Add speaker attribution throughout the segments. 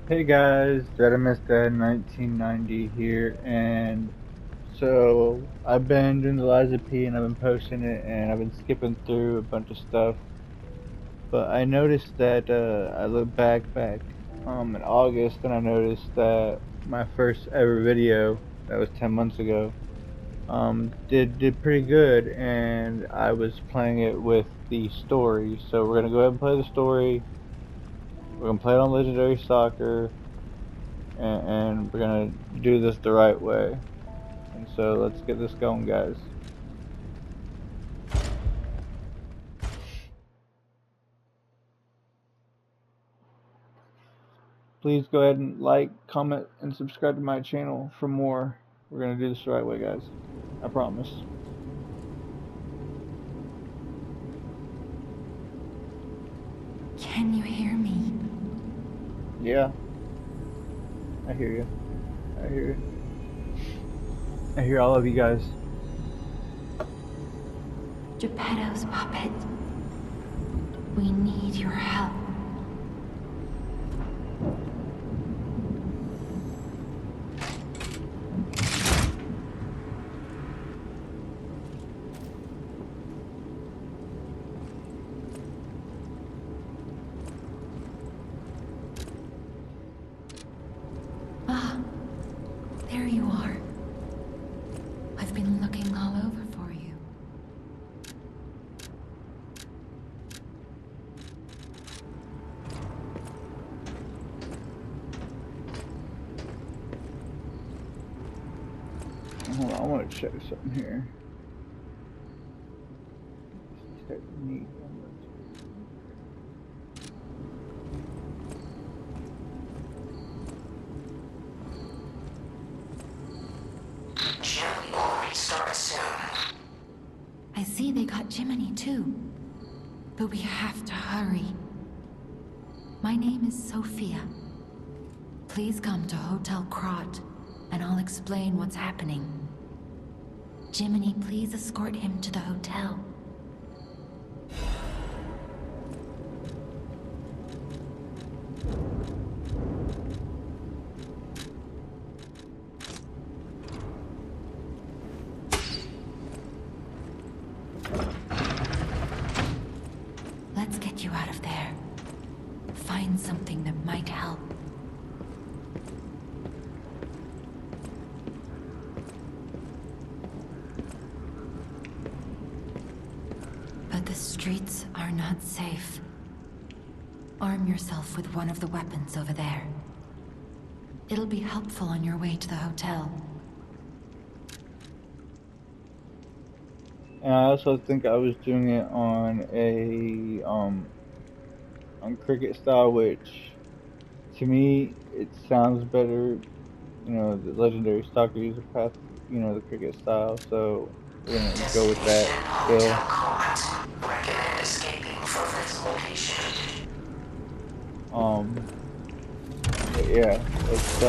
Speaker 1: Hey guys, Saddest 1990 here, and so I've been doing the Liza P and I've been posting it and I've been skipping through a bunch of stuff, but I noticed that I looked back in August and I noticed that my first ever video that was 10 months ago did pretty good, and I was playing it with the story. So we're gonna go ahead and play the story. We're gonna play it on Legendary Soccer, and we're gonna do this the right way. And so let's get this going, guys. Please go ahead and like, comment, and subscribe to my channel for more. We're gonna do this the right way, guys. I promise.
Speaker 2: Can you hear me?
Speaker 1: Yeah, I hear you. I hear you. I hear all of you guys.
Speaker 2: Geppetto's puppet. We need your help. Ah, there you are. I've been looking all over for you.
Speaker 1: Hold on, I want to check something here. Technique.
Speaker 3: Jimmy will restart soon.
Speaker 2: I see they got Jiminy too. But we have to hurry. My name is Sophia. Please come to Hotel Krot, and I'll explain what's happening. Jiminy, please escort him to the hotel. Let's get you out of there. Find something that might help. But the streets are not safe. Arm yourself with one of the weapons over there. It'll be helpful on your way to the hotel.
Speaker 1: And I also think I was doing it on a on cricket style, which to me it sounds better. You know, the legendary stalker user path. You know, the cricket style. So we're gonna go with that
Speaker 3: Destination
Speaker 1: still.
Speaker 3: Hotel Comet. Recommend escaping from this location.
Speaker 1: But yeah, it's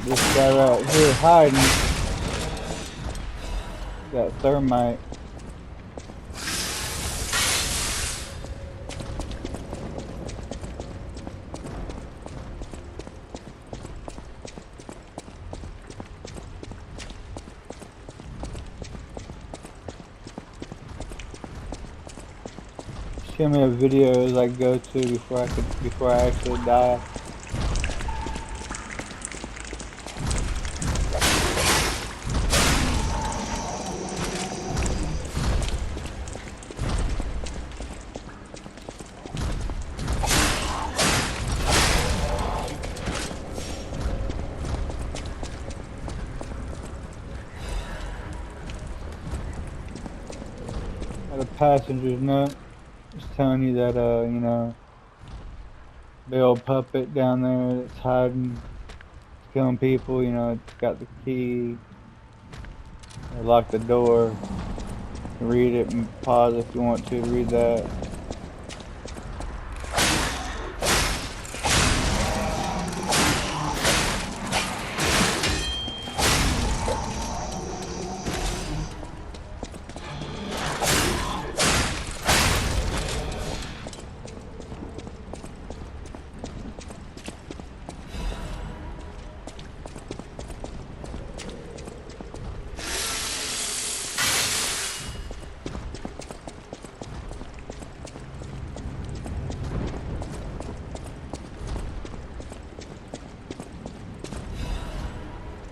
Speaker 1: this guy right here hiding. Got thermite. Show me a video as I go to before I actually die. Got a passenger's note. Just telling you that, you know, big old puppet down there that's hiding, it's killing people, you know, it's got the key. They locked the door. You can read it and pause if you want to read that.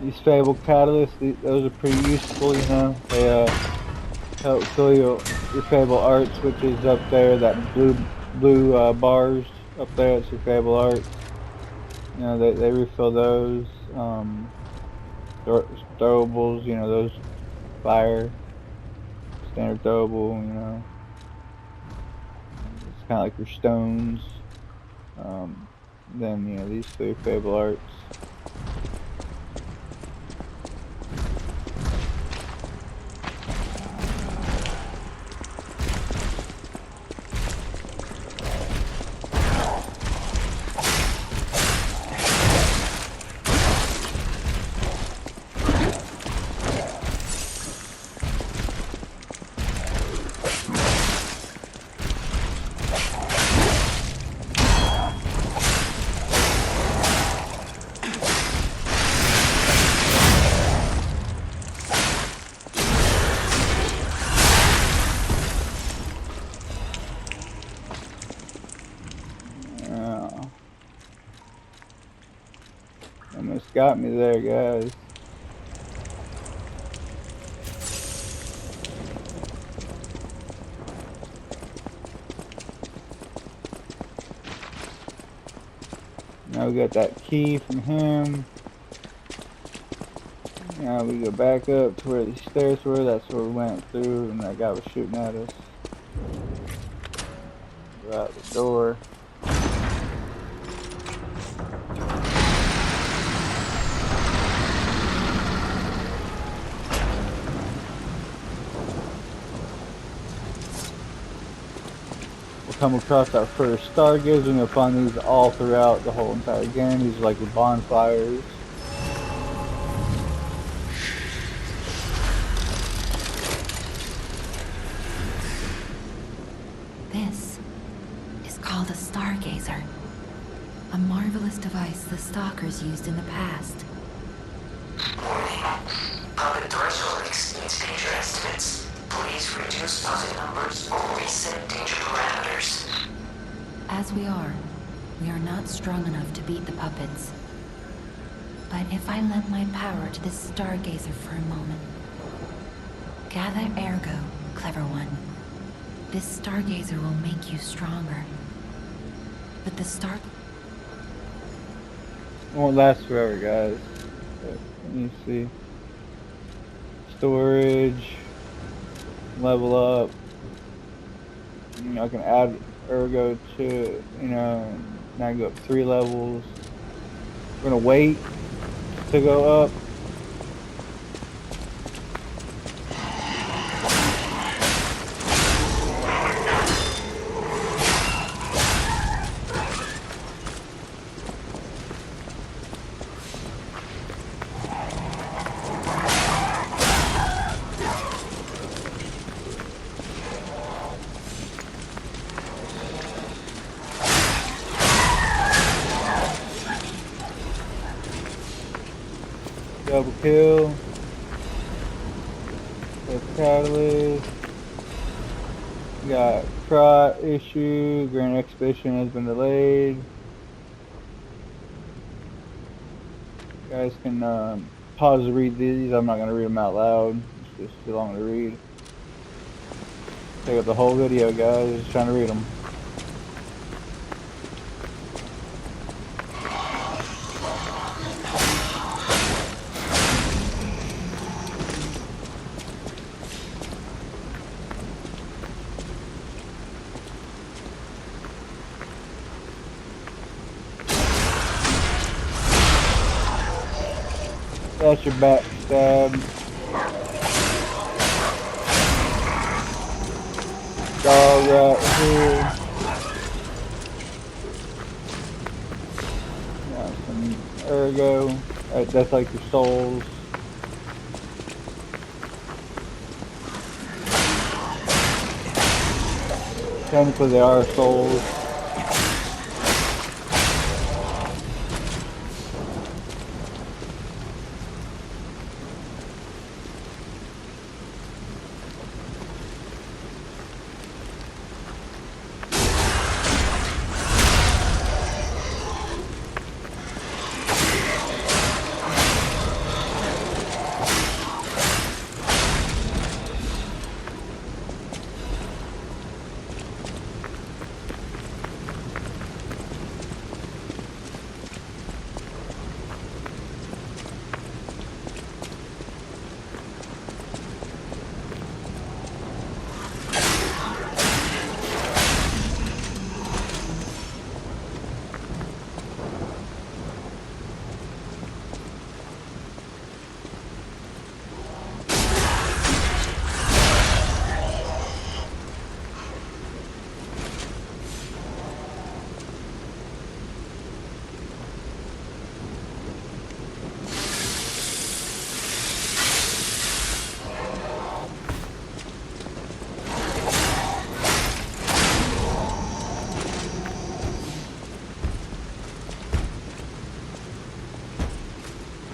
Speaker 1: These Fable catalysts, those are pretty useful, you know. They help fill your Fable arts, which is up there, that blue bars up there, it's your Fable arts. You know, they refill those. Throwables, you know, those fire, standard throwable, you know. It's kind of like your stones. Then, you know, these three Fable arts. Almost got me there, guys. Now we got that key from him. Now we go back up to where these stairs were. That's where we went through, and that guy was shooting at us. Go out the door. Come across our first stargazer, and you'll find these all throughout the whole entire game. These are like the bonfires.
Speaker 2: This is called a stargazer. A marvelous device the stalkers used in the past.
Speaker 3: Warning. Puppet threshold exceeds danger estimates. Please reduce puppet numbers or reset danger parameters.
Speaker 2: As we are not strong enough to beat the puppets. But if I lend my power to this stargazer for a moment. Gather ergo, clever one. This stargazer will make you stronger. But the star...
Speaker 1: It won't last forever, guys. But let me see. Storage. Level up. You know, I can add ergo to it, you know, now I go up 3 levels. We're gonna wait to go up. Double kill. That's catalyst. Got trot issue. Grand Expedition has been delayed. You guys can pause to read these. I'm not going to read them out loud. It's just too long to read. Take up the whole video, guys. Just trying to read them. That's your backstab. Dog right here. Got some ergo. That's like your souls. Technically they are souls.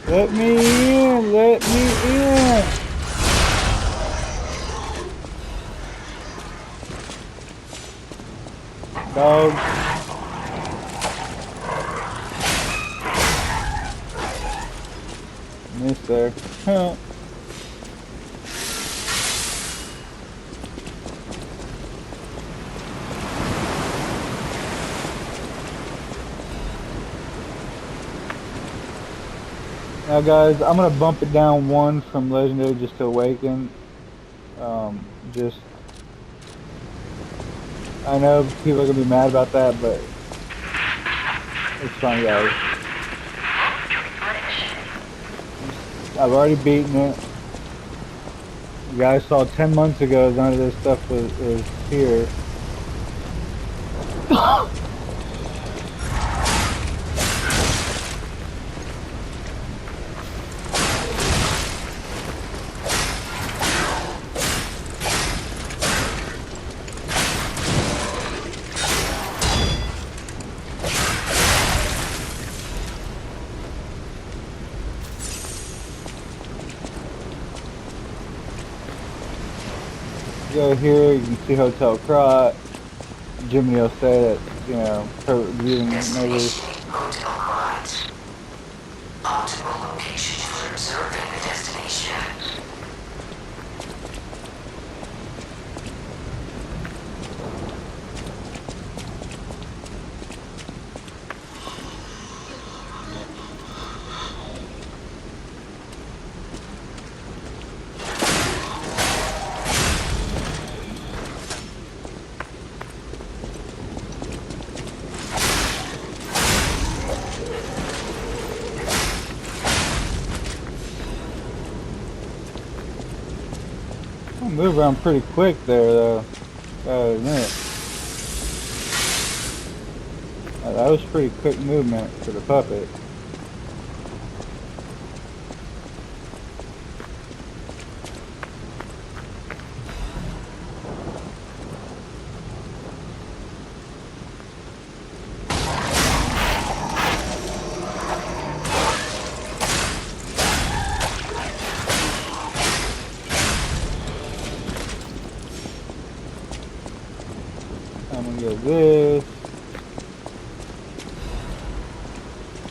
Speaker 1: Let me in! Let me in! Dog. Missed there. Huh. Now guys, I'm gonna bump it down one from Legendary just to Awaken. I know people are gonna be mad about that, but it's fine, guys. I've already beaten it. You guys saw 10 months ago none of this stuff was here. Go here, you can see Hotel Crot. Jimmy will say that, you know, her viewing neighbors.
Speaker 3: Hotel Crot. Optimal location for observing the destination.
Speaker 1: Move around pretty quick there, though. Gotta admit. That was pretty quick movement for the puppet. get this.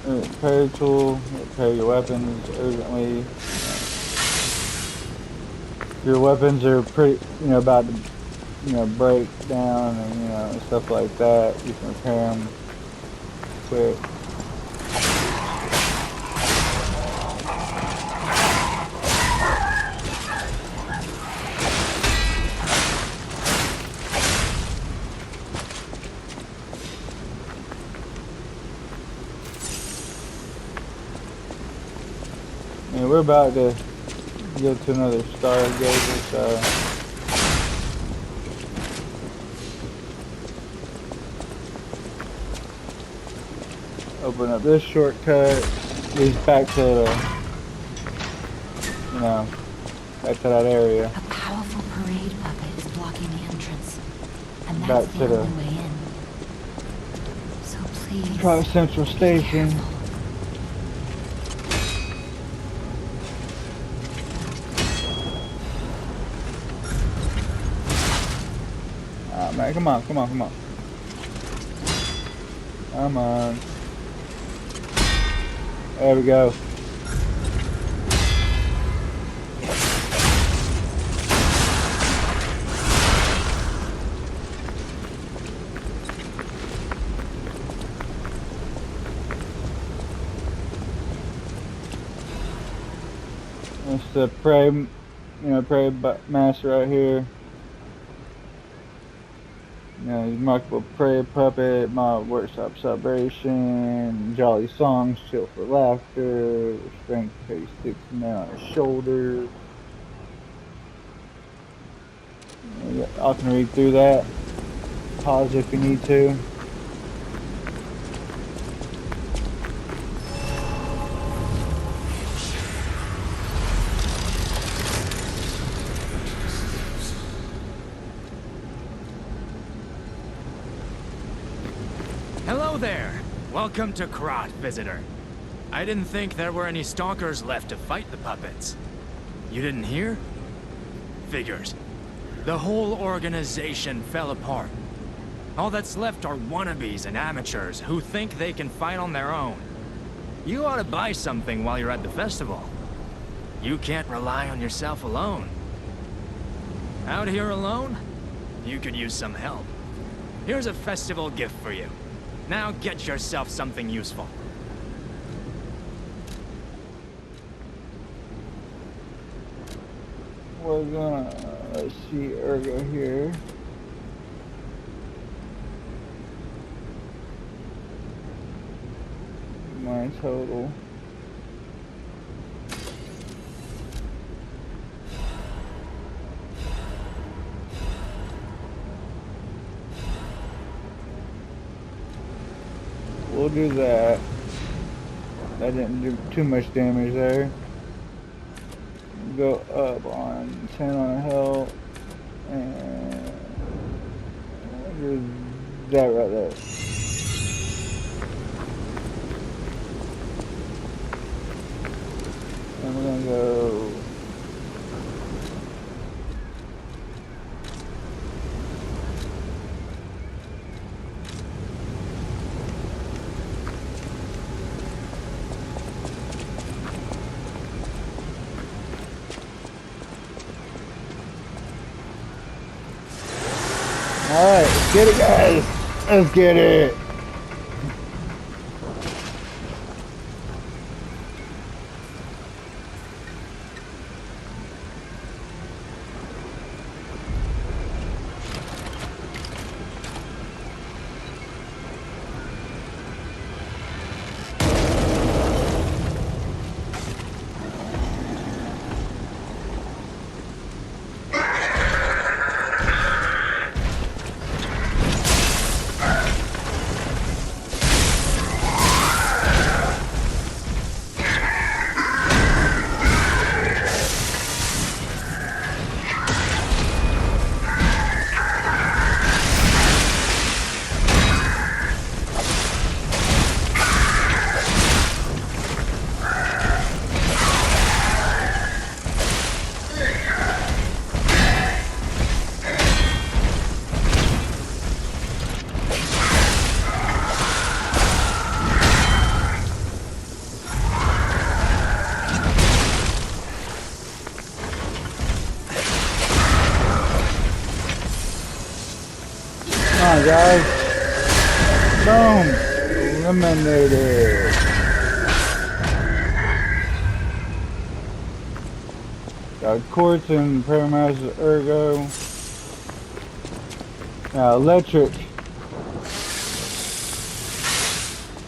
Speaker 1: Repair tool, repair your weapons urgently. If your weapons are pretty, about to, break down and, stuff like that, you can repair them quick. And we're about to get to another stargazer, so open up this shortcut, leads back to the, back to that area.
Speaker 2: A powerful parade puppet is blocking the entrance, and
Speaker 1: Back
Speaker 2: that's
Speaker 1: to
Speaker 2: the
Speaker 1: the-
Speaker 2: only way in. So please,
Speaker 1: Try Central
Speaker 2: be
Speaker 1: Station.
Speaker 2: careful.
Speaker 1: Man, come on. Come on. There we go. That's the prey, prey master right here. Remarkable prey puppet, mild workshop celebration, jolly songs, chill for laughter, strength carries 6 men on his shoulders. I can read through that. Pause if you need to.
Speaker 4: Hello there! Welcome to Krat, visitor. I didn't think there were any stalkers left to fight the puppets. You didn't hear? Figures. The whole organization fell apart. All that's left are wannabes and amateurs who think they can fight on their own. You ought to buy something while you're at the festival. You can't rely on yourself alone. Out here alone? You could use some help. Here's a festival gift for you. Now get yourself something useful.
Speaker 1: We're gonna, let's see, Ergo here. My total. We'll do that. That didn't do too much damage there. Go up on 10 on health. And we'll do that right there. And we're gonna go. Alright, let's get it, guys. Let's get it. on, guys. Boom. Eliminated. Got quartz and paralyzed ergo. Now electric.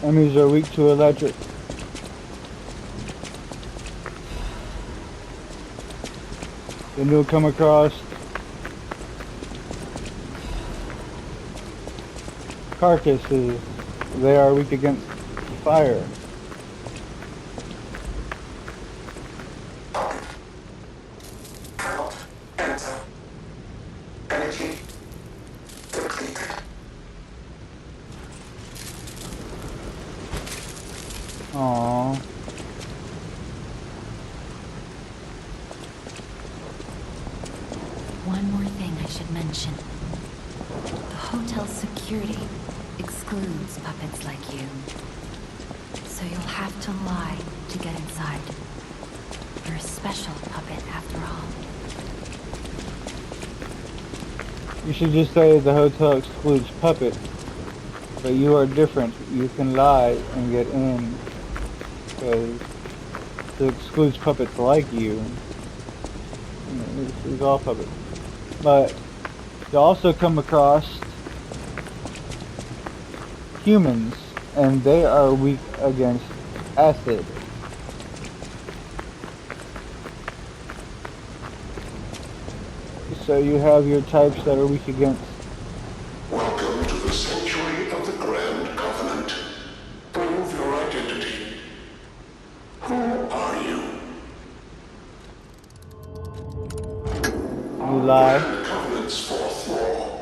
Speaker 1: Enemies are weak to electric. Then you'll come across carcasses. They are weak against fire.
Speaker 3: Energy depleted.
Speaker 1: Aww.
Speaker 2: One more thing I should mention. The hotel's security excludes puppets like you. So you'll have to lie to get inside. You're a special puppet after all.
Speaker 1: You should just say the hotel excludes puppets. But you are different. You can lie and get in. Because it excludes puppets like you. It excludes all puppets. But you also come across humans, and they are weak against acid. So you have your types that are weak against.
Speaker 5: Welcome to the sanctuary of the Grand Covenant. Prove your identity. Who are you?
Speaker 1: You lie.
Speaker 5: Grand Covenant's fourth law.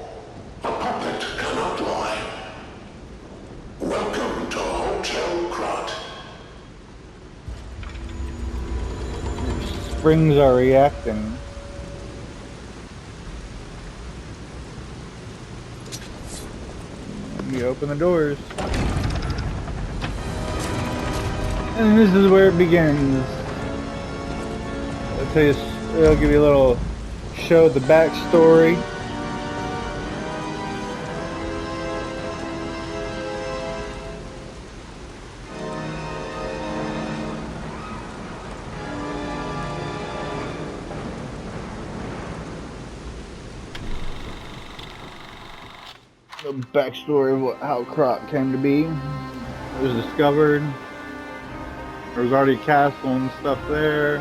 Speaker 5: A puppet cannot lie. Welcome to Hotel Krat.
Speaker 1: Springs are reacting. You open the doors. And this is where it begins. I'll give you a little show the backstory. The backstory of how Croc came to be. It was discovered. There was already a castle and stuff there.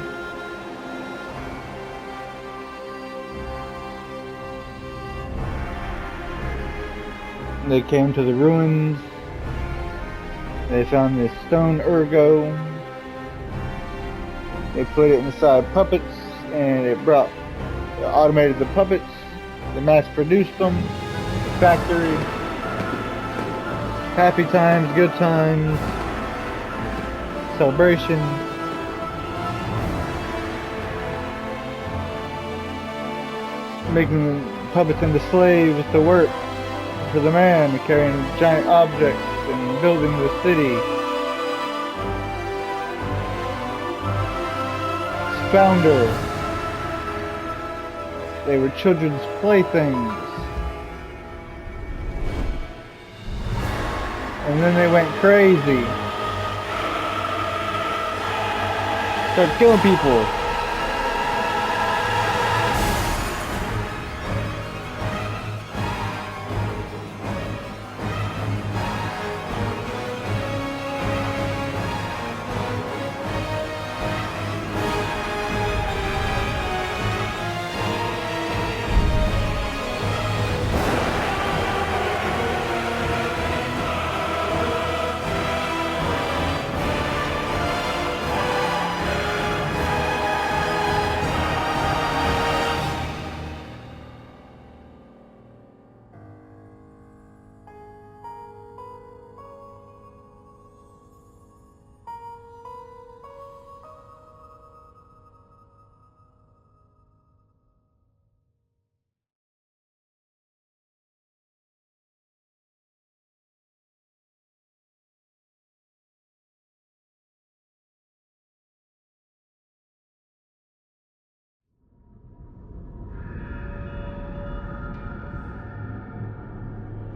Speaker 1: They came to the ruins. They found this stone ergo. They put it inside puppets, and it automated the puppets. They mass produced them. Factory, happy times, good times, celebration. Making puppets into slaves to work for the man, carrying giant objects and building the city. Founder. They were children's playthings. And then they went crazy. Started killing people.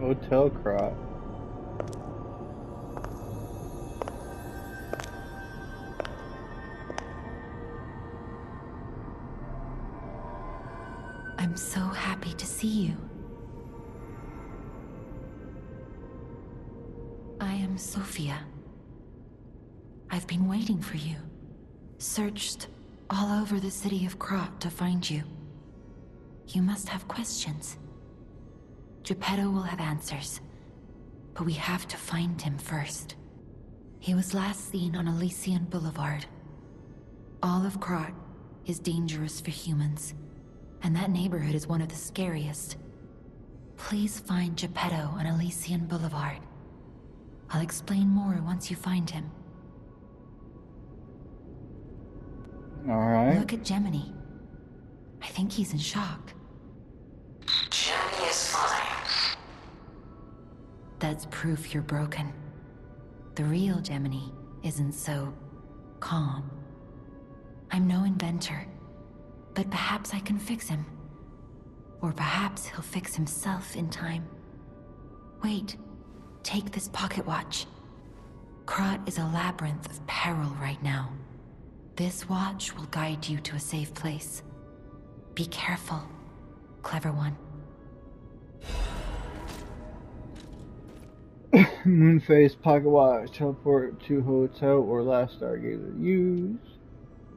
Speaker 1: Hotel Crot.
Speaker 2: I'm so happy to see you. I am Sophia. I've been waiting for you. Searched all over the city of Krot to find you. You must have questions. Geppetto will have answers, but we have to find him first. He was last seen on Elysian Boulevard. All of Krot is dangerous for humans, and that neighborhood is one of the scariest. Please find Geppetto on Elysian Boulevard. I'll explain more once you find him.
Speaker 1: Alright.
Speaker 2: Look at Gemini. I think he's in shock.
Speaker 3: Gemini is fine.
Speaker 2: That's proof you're broken. The real Gemini isn't so calm. I'm no inventor, but perhaps I can fix him. Or perhaps he'll fix himself in time. Wait, take this pocket watch. Krot is a labyrinth of peril right now. This watch will guide you to a safe place. Be careful, clever one.
Speaker 1: Moonface Pocket Watch. Teleport to hotel or last Stargazer. Use.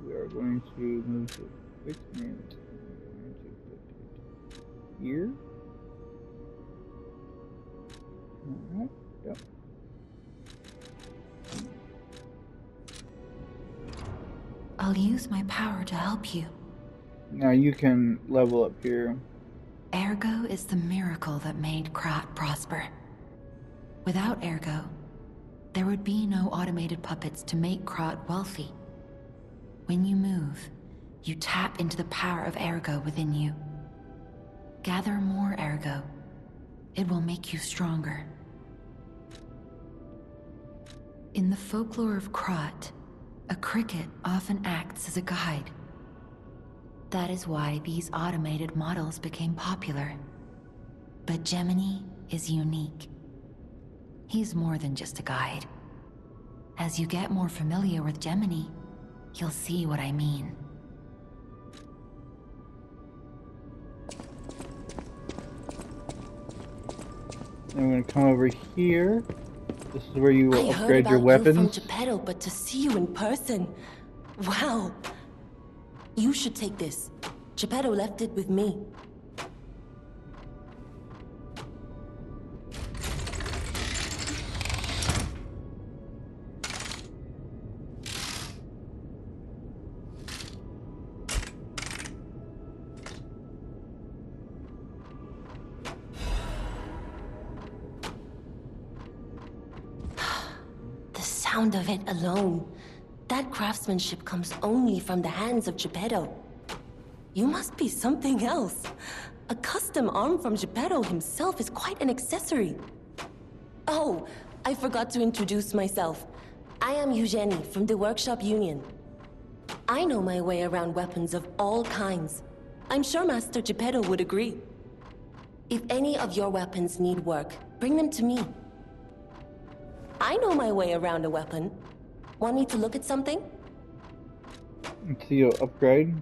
Speaker 1: We are going to move to fixed name. Here. Alright. Yep.
Speaker 2: I'll use my power to help you.
Speaker 1: Now you can level up here.
Speaker 2: Ergo is the miracle that made Krot prosper. Without Ergo, there would be no automated puppets to make Krot wealthy. When you move, you tap into the power of Ergo within you. Gather more Ergo. It will make you stronger. In the folklore of Krot, a cricket often acts as a guide. That is why these automated models became popular. But Gemini is unique. He's more than just a guide. As you get more familiar with Gemini, you'll see what I mean.
Speaker 1: And we're gonna come over here. This is where you will
Speaker 6: I
Speaker 1: upgrade
Speaker 6: heard
Speaker 1: your
Speaker 6: about you from
Speaker 1: weapons.
Speaker 6: Geppetto, but to see you in person, wow. You should take this. Geppetto left it with me. The sound of it alone. That craftsmanship comes only from the hands of Geppetto. You must be something else. A custom arm from Geppetto himself is quite an accessory. Oh, I forgot to introduce myself. I am Eugenie from the Workshop Union. I know my way around weapons of all kinds. I'm sure Master Geppetto would agree. If any of your weapons need work, bring them to me. I know my way around a weapon. Want me to look at something?
Speaker 1: So you'll upgrade.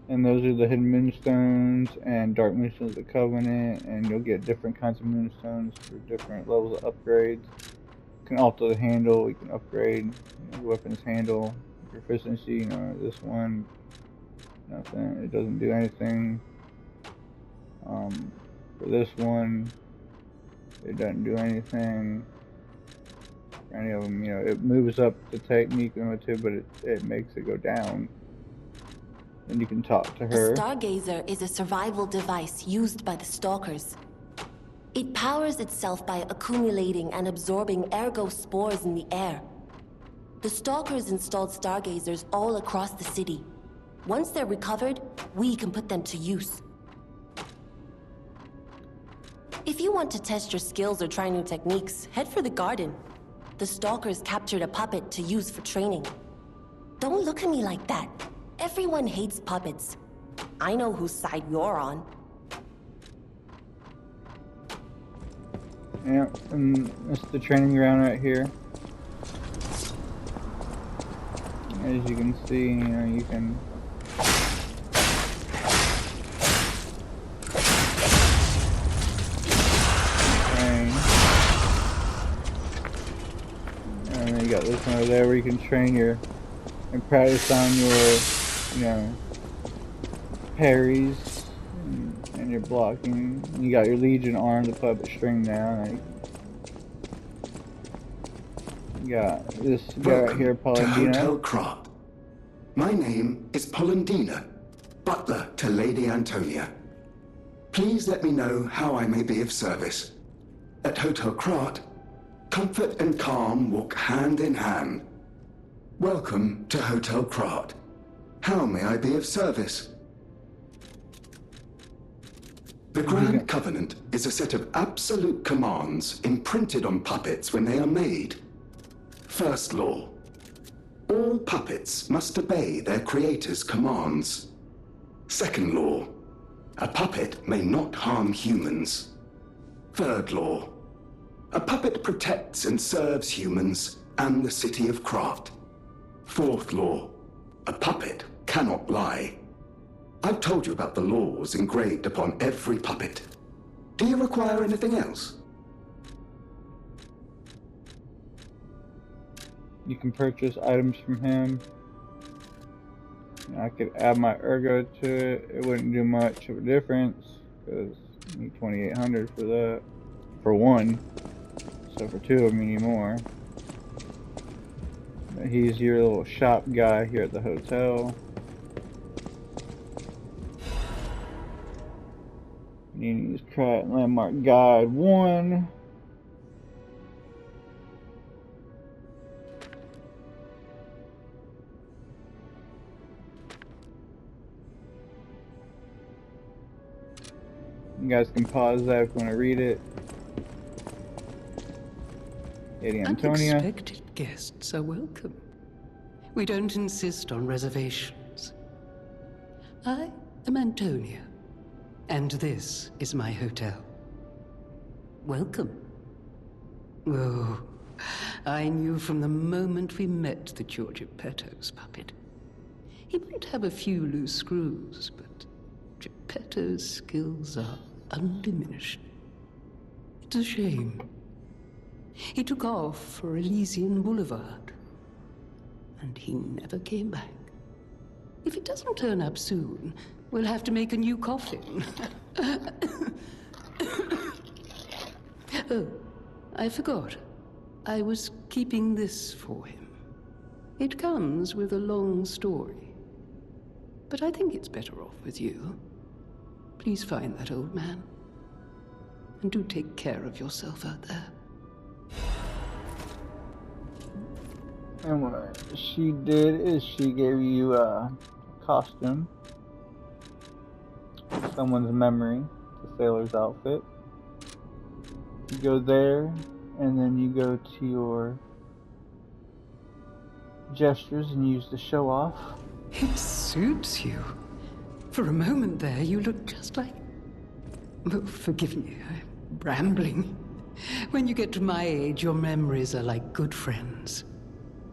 Speaker 1: And those are the hidden moonstones and dark moonstones of the Covenant, and you'll get different kinds of moonstones for different levels of upgrades. You can alter the handle, you can upgrade your weapon's handle, your efficiency, this one, nothing, it doesn't do anything. For this one, it doesn't do anything. For any of them, it moves up the technique limited, but it makes it go down. And you can talk to her.
Speaker 6: A Stargazer is a survival device used by the Stalkers. It powers itself by accumulating and absorbing ergo spores in the air. The Stalkers installed Stargazers all across the city. Once they're recovered, we can put them to use. If you want to test your skills or try new techniques, head for the garden. The Stalkers captured a puppet to use for training. Don't look at me like that. Everyone hates puppets. I know whose side you're on.
Speaker 1: Yeah, and it's the training ground right here. As you can see, you can train. And then you got this one over there where you can train and practice on your, parries and your blocking. You got your Legion arm, the puppet string down. You got this guy right here,
Speaker 5: Welcome to Hotel
Speaker 1: Paladino.
Speaker 5: Krat. My name is Polendina, butler to Lady Antonia. Please let me know how I may be of service. At Hotel Krat, comfort and calm walk hand in hand. Welcome to Hotel Krat. How may I be of service? The Grand Covenant is a set of absolute commands imprinted on puppets when they are made. First law. All puppets must obey their creator's commands. Second law. A puppet may not harm humans. Third law. A puppet protects and serves humans and the city of Krat. Fourth law. A puppet cannot lie. I've told you about the laws engraved upon every puppet. Do you require anything else?
Speaker 1: You can purchase items from him. I could add my ergo to it. It wouldn't do much of a difference because you need 2,800 for that. For one. So for two of them you need more. But he's your little shop guy here at the hotel. You need to use Krat Landmark Guide 1. You guys can pause that if you want to read it. Lady Antonia.
Speaker 7: Unexpected guests are welcome. We don't insist on reservations. I am Antonia, and this is my hotel. Welcome. Oh, I knew from the moment we met that you're Geppetto's puppet. He might have a few loose screws, but Geppetto's skills are undiminished. It's a shame. He took off for Elysian Boulevard, and he never came back. If it doesn't turn up soon, we'll have to make a new coffin. Oh, I forgot. I was keeping this for him. It comes with a long story, but I think it's better off with you. Please find that old man, and do take care of yourself out there.
Speaker 1: And what she did is she gave you a costume, someone's memory, the sailor's outfit. You go there, and then you go to your gestures and use the show off.
Speaker 7: It suits you. For a moment there, you look just like... Oh, forgive me, I'm rambling. When you get to my age, your memories are like good friends.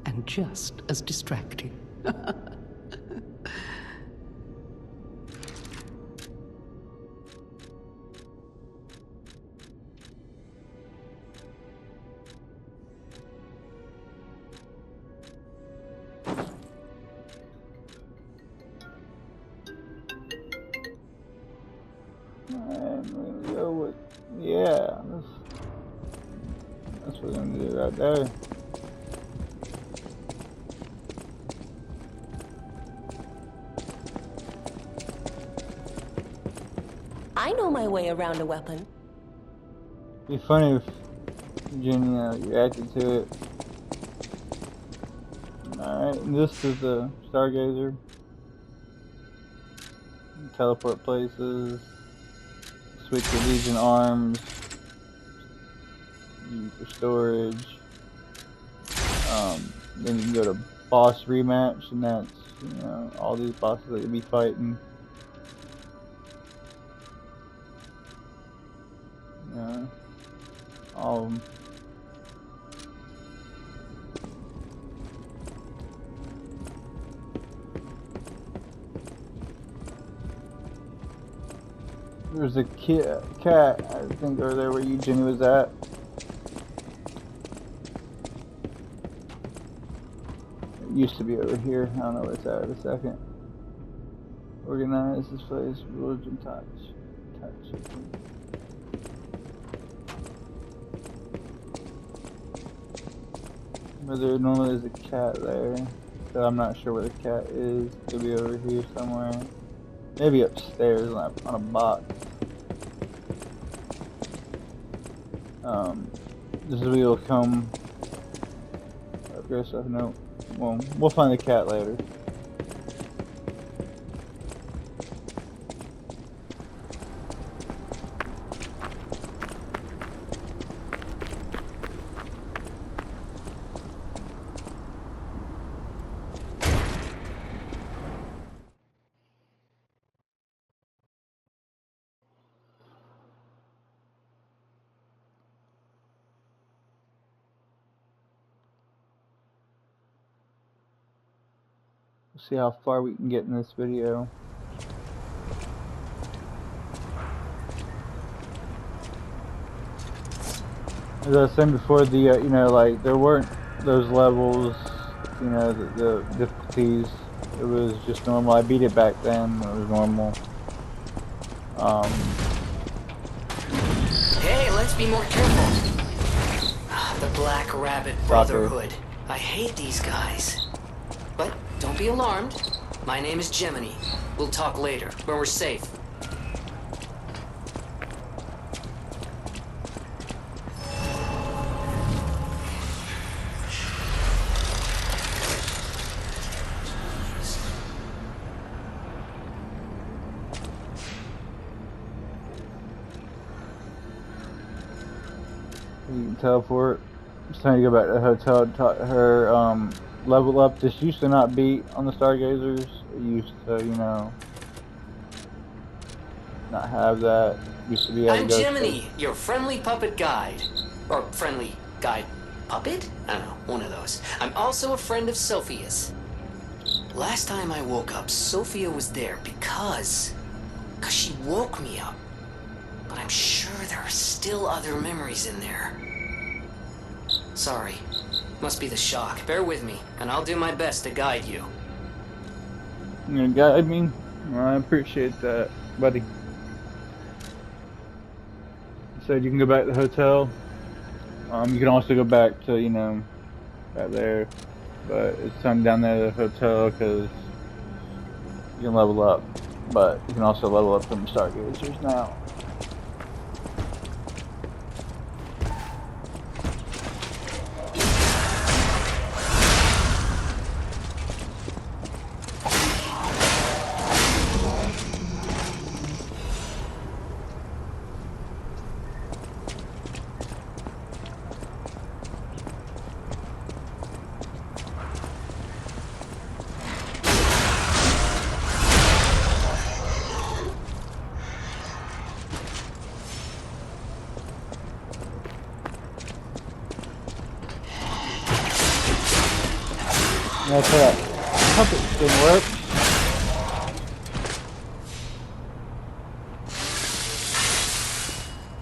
Speaker 7: And just as distracting.
Speaker 1: And we're gonna go with, yeah, that's what we're gonna do right there.
Speaker 6: I know my way around a weapon.
Speaker 1: It'd be funny if Jenny reacted to it. Alright, and this is the Stargazer. Teleport places. Switch your Legion arms. Use for storage. Then you can go to boss rematch, and that's, all these bosses that you'll be fighting. All There's a cat, I think, over there where you, Jenny, was at. It used to be over here. I don't know where it's at in a second. Organize this place, religion touch. But there normally is a cat there, so I'm not sure where the cat is. Could be over here somewhere. Maybe upstairs on a box. This is where you'll come. Okay, so no. Well, we'll find the cat later. We'll see how far we can get in this video. As I was saying before, the you know, like, there weren't those levels, you know, the difficulties. It was just normal. I beat it back then. It was normal.
Speaker 3: Hey, let's be more careful. The Black Rabbit Brotherhood. I hate these guys. But don't be alarmed. My name is Gemini. We'll talk later, when we're safe.
Speaker 1: You can teleport. It's time to go back to the hotel and talk to her. Level up. This used to not be on the Stargazers. It used to, you know, not have that. It used to be able to
Speaker 3: I'm
Speaker 1: go
Speaker 3: Gemini, your friendly puppet guide. Or friendly guide puppet? I don't know, one of those. I'm also a friend of Sophia's. Last time I woke up, Sophia was there because she woke me up. But I'm sure there are still other memories in there. Sorry. Must be the shock. Bear with me, and I'll do my best to guide you.
Speaker 1: You're gonna guide me? Well, I appreciate that, buddy. You said you can go back to the hotel. You can also go back to, you know, back there. But it's time down there at the hotel because you can level up. But you can also level up from the Stargazers now. That's how that puppet thing works.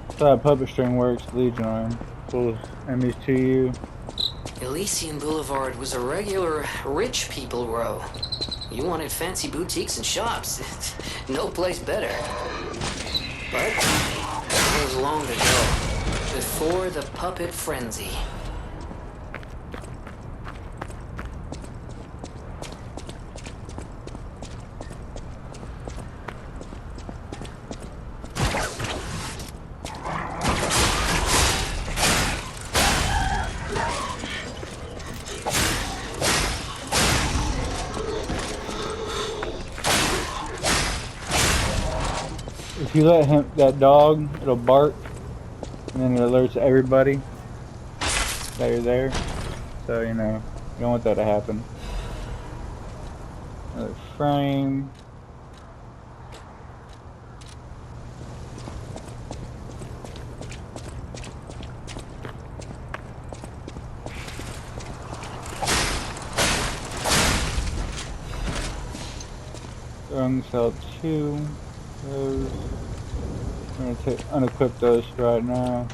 Speaker 1: That's how that puppet string works, Legion Arm. Pulls enemies to you.
Speaker 3: Elysian Boulevard was a regular rich people row. You wanted fancy boutiques and shops. No place better. But it was long ago, before the puppet frenzy.
Speaker 1: If you let that dog, it'll bark, and then it alerts everybody that you're there. So, you know, you don't want that to happen. Another frame. Throwing cell 2. Those. I'm gonna unequip those right now.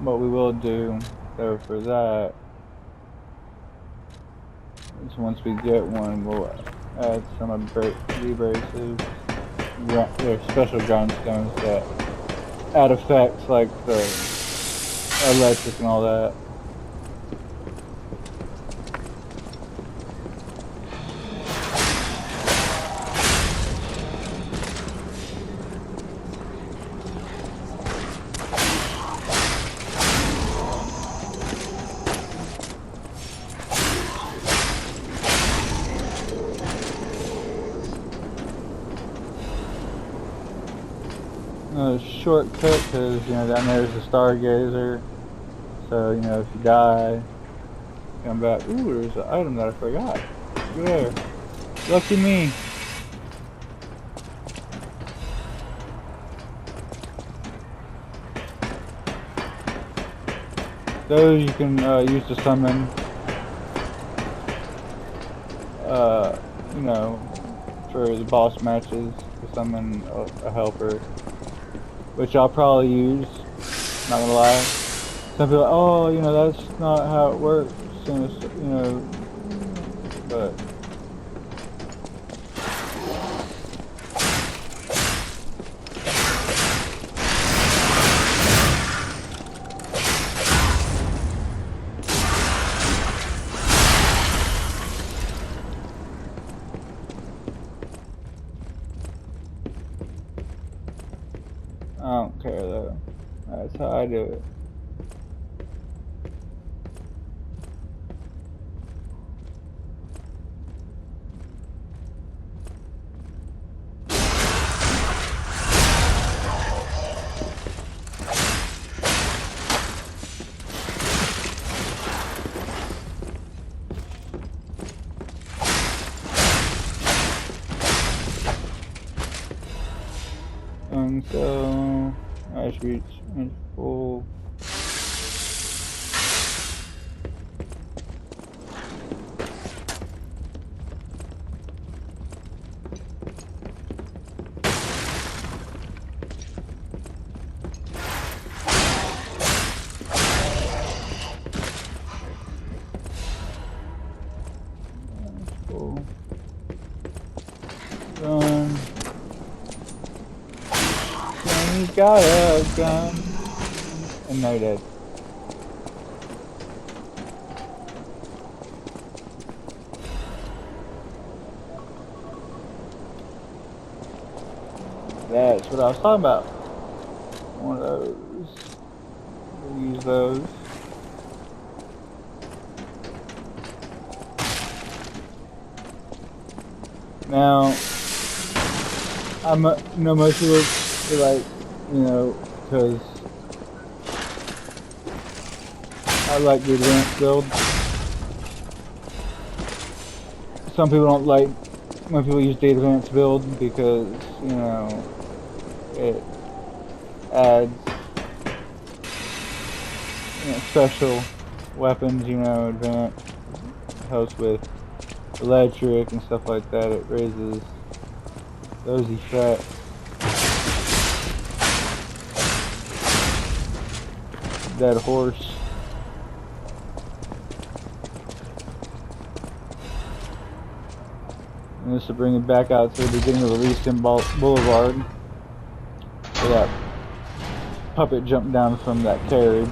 Speaker 1: What we will do though for that is once we get one, we'll add some abrasives. They're special grindstones that add effects like the electric and all that. Shortcut, because you know down there's a stargazer, so you know if you die, come back. Ooh, there's an item that I forgot. Look there, lucky me. Those you can use to summon, you know, for the boss matches to summon a helper. Which I'll probably use, not gonna lie. Some people, oh, you know, that's not how it works, you know, but. I don't care though. That's how I do it. So I should reach full. Run. He's got a gun. And no dead. That's what I was talking about. One of those. We'll use those. Now, you know, most people feel like, you know, because I like the advanced build. Some people don't like when people use the advanced build because, you know, it adds, you know, special weapons, you know, advanced, helps with electric and stuff like that. It raises those effects. Dead horse. And this will bring it back out to the beginning of the Eastern Boulevard. So that puppet jumped down from that carriage.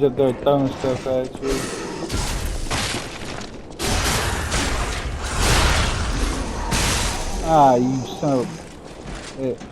Speaker 1: He's up there throwing stuff at you. Ah, you son of a bitch.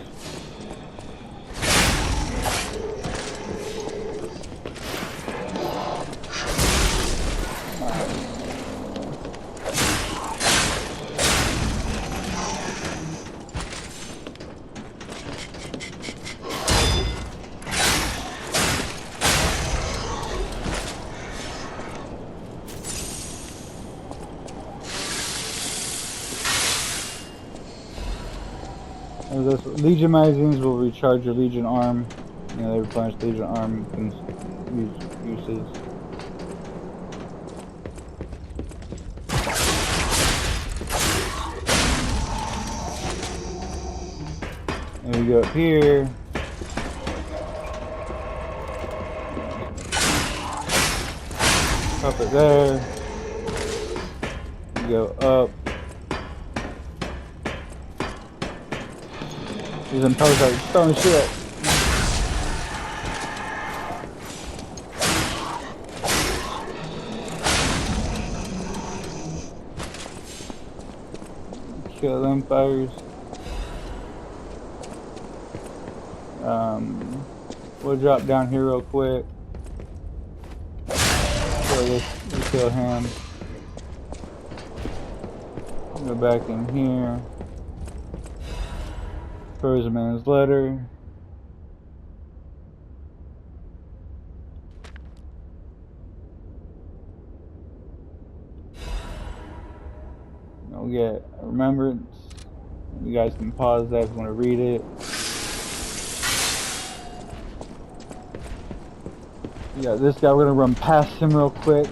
Speaker 1: Legion magazines will recharge your Legion arm. You know, they replenish Legion arm uses. And we go up here. Up it there. We go up. He's in post like throwing shit. Kill them fires. We'll drop down here real quick. We'll kill him. Go back in here. Frozen Man's letter. We'll get a remembrance. You guys can pause that if you want to read it. We got this guy, we're gonna run past him real quick.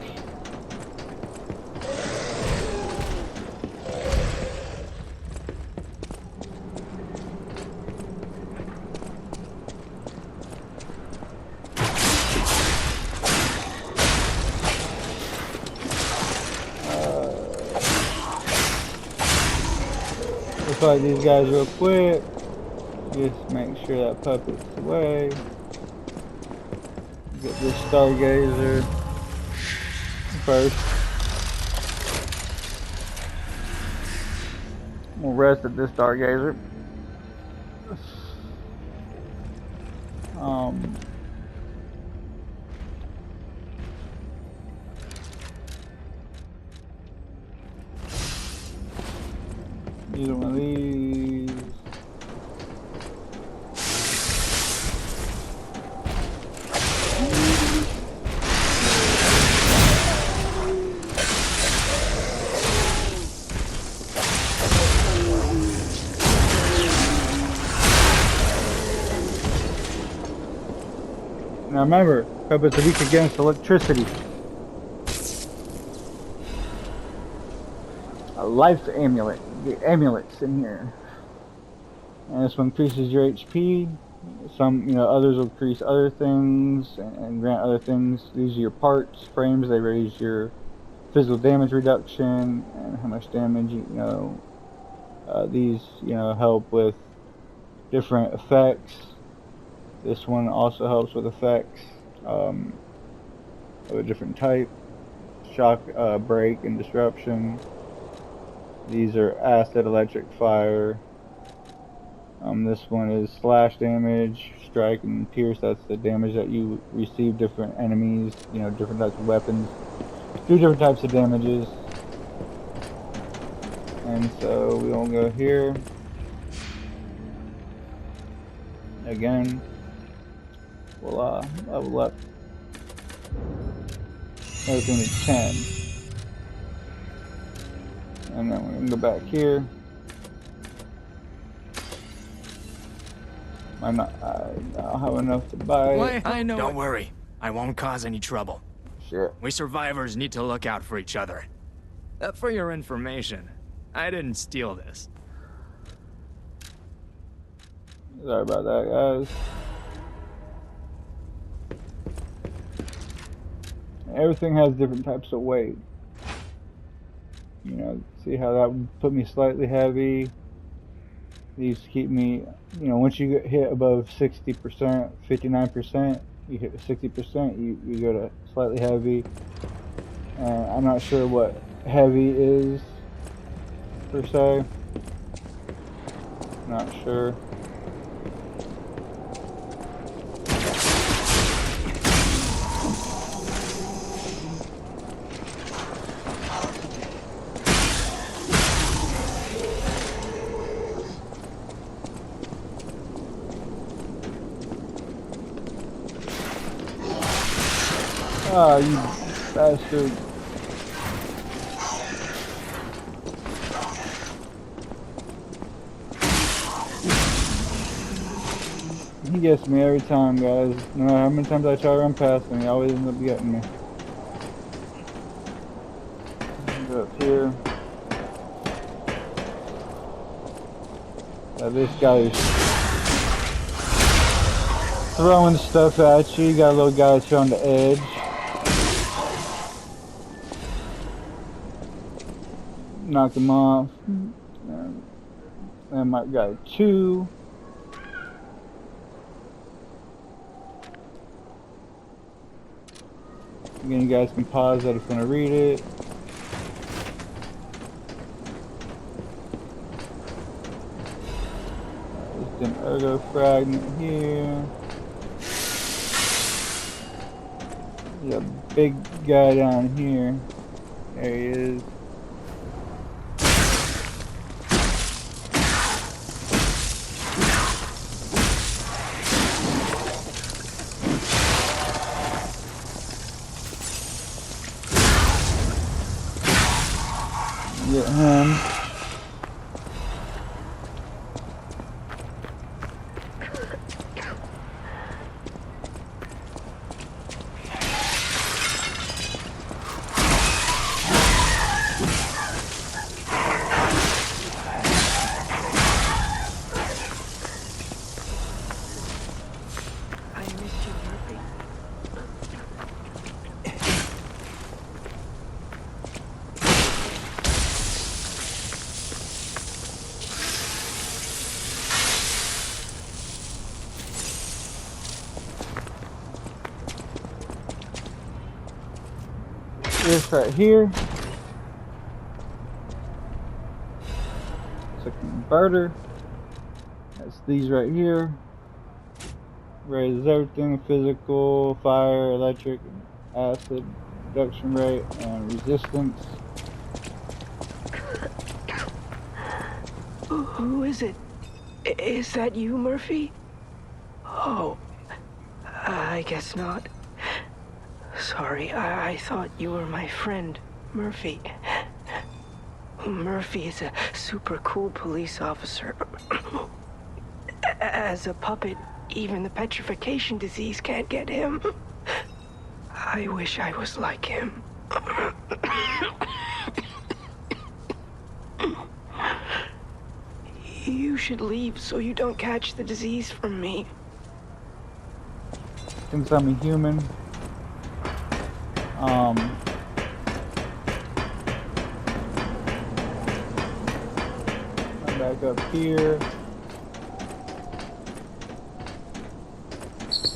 Speaker 1: Fight these guys real quick. Just make sure that puppet's away. Get this stargazer first. We'll rest at this stargazer. Either one of these. Now remember, puppets are weak against electricity. A life amulet. The amulets in here. And this one increases your HP. Some, others will increase other things and grant other things. These are your parts, frames. They raise your physical damage reduction and how much damage, these, help with different effects. This one also helps with effects of a different type. Shock, break, and disruption. These are acid, electric, fire. This one is slash damage, strike, and pierce. That's the damage that you receive. Different enemies, different types of weapons do different types of damages. And so we will go here again. We'll level up everything to 10. And then we're going to go back here. I don't have enough to buy it.
Speaker 4: I know. Don't worry. I won't cause any trouble.
Speaker 1: Shit.
Speaker 4: We survivors need to look out for each other. For your information, I didn't steal this.
Speaker 1: Sorry about that, guys. Everything has different types of weight. See how that would put me slightly heavy. These keep me, once you get hit above 60%, 59%, you hit 60%, you go to slightly heavy. I'm not sure what heavy is per se. Not sure. Ah, you bastard. He gets me every time, guys. No matter how many times I try to run past him, he always ends up getting me. Go up here. This guy is throwing stuff at you. You got a little guy that's on the edge. Knock him off. And my guy 2. Again, you guys can pause that if you want to read it. Just an ergo fragment here. There's a big guy down here. There he is. Get him. This right here. It's a converter. That's these right here. Raises everything: physical, fire, electric, acid, reduction rate, and resistance.
Speaker 8: Who is it? Is that you, Murphy? Oh, I guess not. Sorry, I thought you were my friend, Murphy. Murphy is a super cool police officer. As a puppet, even the petrification disease can't get him. I wish I was like him. You should leave so you don't catch the disease from me.
Speaker 1: Since I'm a human, I'm back up here.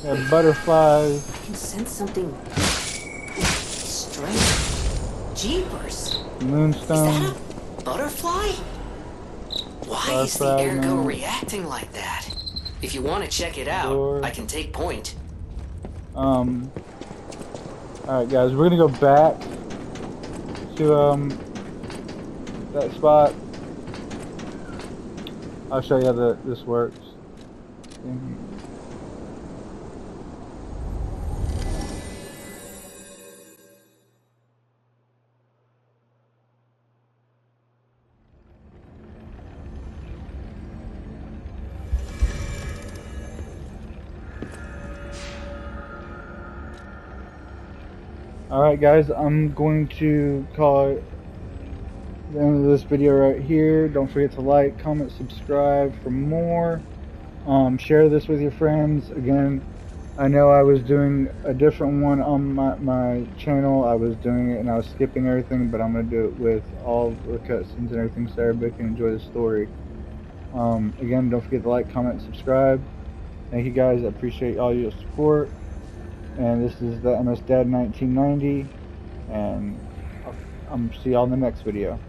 Speaker 1: Got butterflies.
Speaker 3: I can sense something strange. Jeepers.
Speaker 1: Moonstone.
Speaker 3: Is that a butterfly? Why is the ergo reacting like that? If you want to check it out, I can take point.
Speaker 1: Alright guys, we're gonna go back to that spot. I'll show you how this works. Alright guys, I'm going to call it the end of this video right here. Don't forget to like, comment, subscribe for more. Share this with your friends. Again, I know I was doing a different one on my channel. I was doing it and I was skipping everything, but I'm going to do it with all the cutscenes and everything so everybody can enjoy the story. Again, don't forget to like, comment, subscribe. Thank you guys. I appreciate all your support. And this is the MS Dad 1990, and I'm see y'all in the next video.